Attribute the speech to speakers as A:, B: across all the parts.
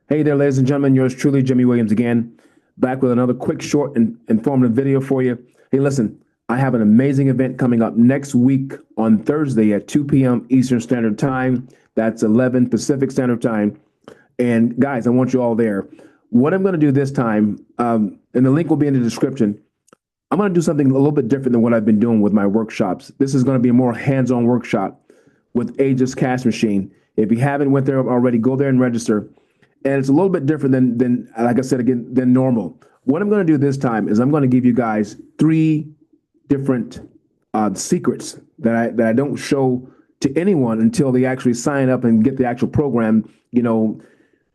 A: Hey there, ladies and gentlemen, yours truly, Jimmy Williams again, back with another quick, short, and informative video for you. Hey, listen, I have an amazing event coming up next week on Thursday at 2 p.m. Eastern Standard Time. That's 11 Pacific Standard Time. And guys, I want you all there. What I'm going to do this time, and the link will be in the description, I'm going to do something a little bit different than what I've been doing with my workshops. This is going to be a more hands-on workshop with Aegis Cash Machine. If you haven't went there already, go there and register. And it's a little bit different than like I said again, than normal. What I'm going to do this time is I'm going to give you guys 3 different secrets that I don't show to anyone until they actually sign up and get the actual program. You know,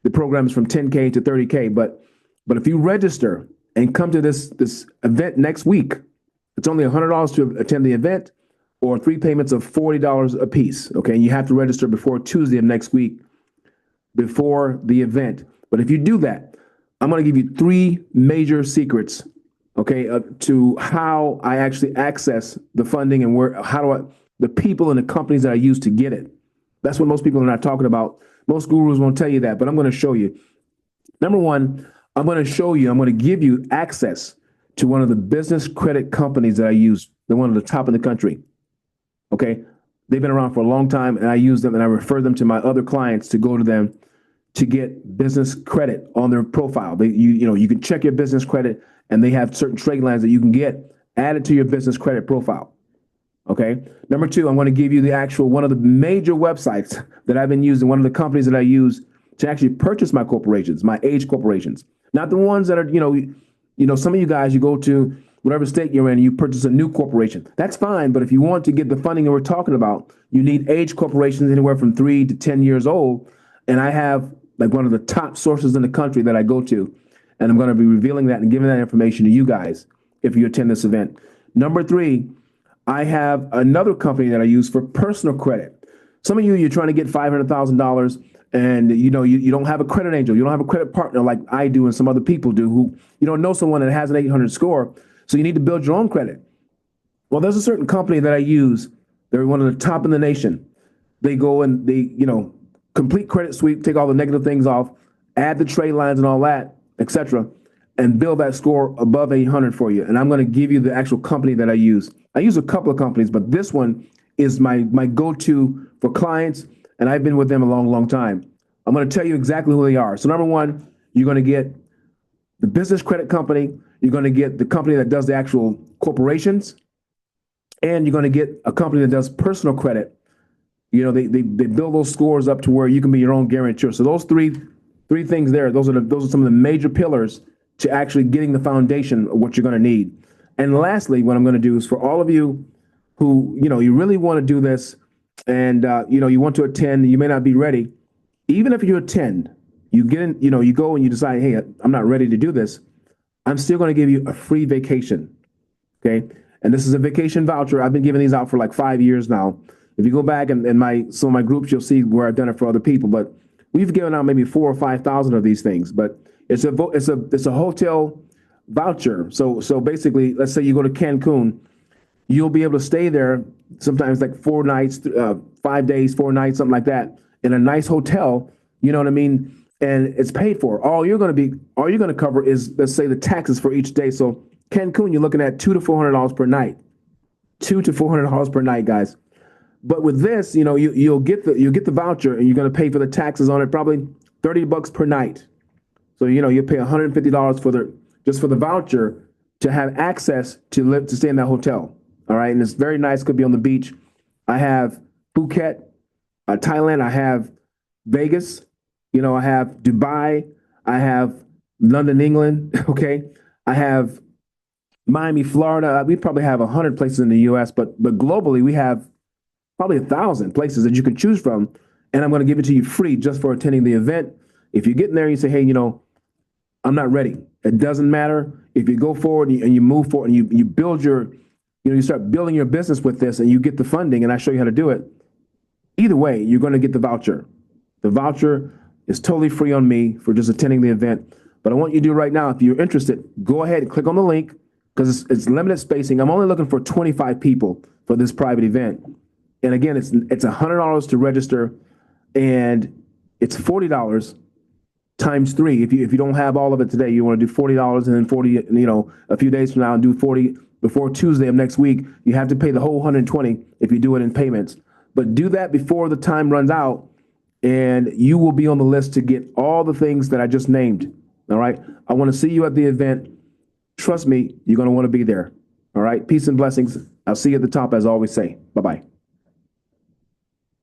A: the program is from 10K to 30K, but if you register and come to this event next week, it's only $100 to attend the event, or 3 payments of $40 a piece. Okay, and you have to register before Tuesday of next week, before the event. But if you do that, I'm going to give you 3 major secrets, okay, to how I actually access the funding and the people and the companies that I use to get it. That's what most people are not talking about. Most gurus won't tell you that, but I'm going to show you. Number one, I'm going to give you access to one of the business credit companies that I use. They're one of the top in the country. Okay. They've been around for a long time, and I use them and I refer them to my other clients to go to them to get business credit on their profile. You can check your business credit, and they have certain trade lines that you can get added to your business credit profile. Okay. Number 2, I'm going to give you one of the major websites that I've been using, one of the companies that I use to actually purchase my corporations, my age corporations, not the ones that are, some of you guys, you go to whatever state you're in, you purchase a new corporation. That's fine. But if you want to get the funding that we're talking about, you need age corporations anywhere from 3 to 10 years old. And I have like one of the top sources in the country that I go to. And I'm going to be revealing that and giving that information to you guys if you attend this event. Number 3, I have another company that I use for personal credit. Some of you're trying to get $500,000 and you don't have a credit angel. You don't have a credit partner like I do and some other people do who you don't know someone that has an 800 score. So you need to build your own credit. Well, there's a certain company that I use. They're one of the top in the nation. They go and they, complete credit sweep, take all the negative things off, add the trade lines and all that, etc., and build that score above 800 for you. And I'm going to give you the actual company that I use. I use a couple of companies, but this one is my go-to for clients, and I've been with them a long, long time. I'm going to tell you exactly who they are. So number 1, you're going to get the business credit company. You're going to get the company that does the actual corporations, and you're going to get a company that does personal credit. They build those scores up to where you can be your own guarantor. So those three things there, those are some of the major pillars to actually getting the foundation of what you're going to need. And lastly, what I'm going to do is for all of you who, you really want to do this and, you want to attend, you may not be ready. Even if you attend, you get in, you go and you decide, hey, I'm not ready to do this. I'm still going to give you a free vacation. Okay. And this is a vacation voucher. I've been giving these out for like 5 years now. If you go back and some of my groups, you'll see where I've done it for other people, but we've given out maybe 4,000 or 5,000 of these things, but it's a hotel voucher. So basically, let's say you go to Cancun, you'll be able to stay there sometimes like 4 nights, 5 days, 4 nights, something like that, in a nice hotel. You know what I mean? And it's paid for. All you're going to cover is, let's say, the taxes for each day. So Cancun, you're looking at $200 to $400 per night, $200 to $400 per night, guys. But with this, you'll get the voucher, and you're going to pay for the taxes on it, probably $30 per night. So you pay $150 just for the voucher to have access to stay in that hotel. All right, and it's very nice. Could be on the beach. I have Phuket, Thailand. I have Vegas. I have Dubai. I have London, England. Okay, I have Miami, Florida. We probably have 100 places in the U.S., but globally we have probably 1,000 places that you can choose from. And I'm going to give it to you free just for attending the event. If you get in there and you say, hey, I'm not ready. It doesn't matter. If you go forward and you move forward and you build you start building your business with this and you get the funding and I show you how to do it. Either way, you're going to get the voucher. The voucher is totally free on me for just attending the event. But I want you to do right now, if you're interested, go ahead and click on the link because it's limited spacing. I'm only looking for 25 people for this private event. And again, it's $100 to register and it's $40 times 3. If you don't have all of it today, you want to do $40 and then 40, a few days from now and do 40 before Tuesday of next week. You have to pay the whole 120 if you do it in payments. But do that before the time runs out, and you will be on the list to get all the things that I just named. All right. I want to see you at the event. Trust me, you're going to want to be there. All right. Peace and blessings. I'll see you at the top, as I always say. Bye-bye.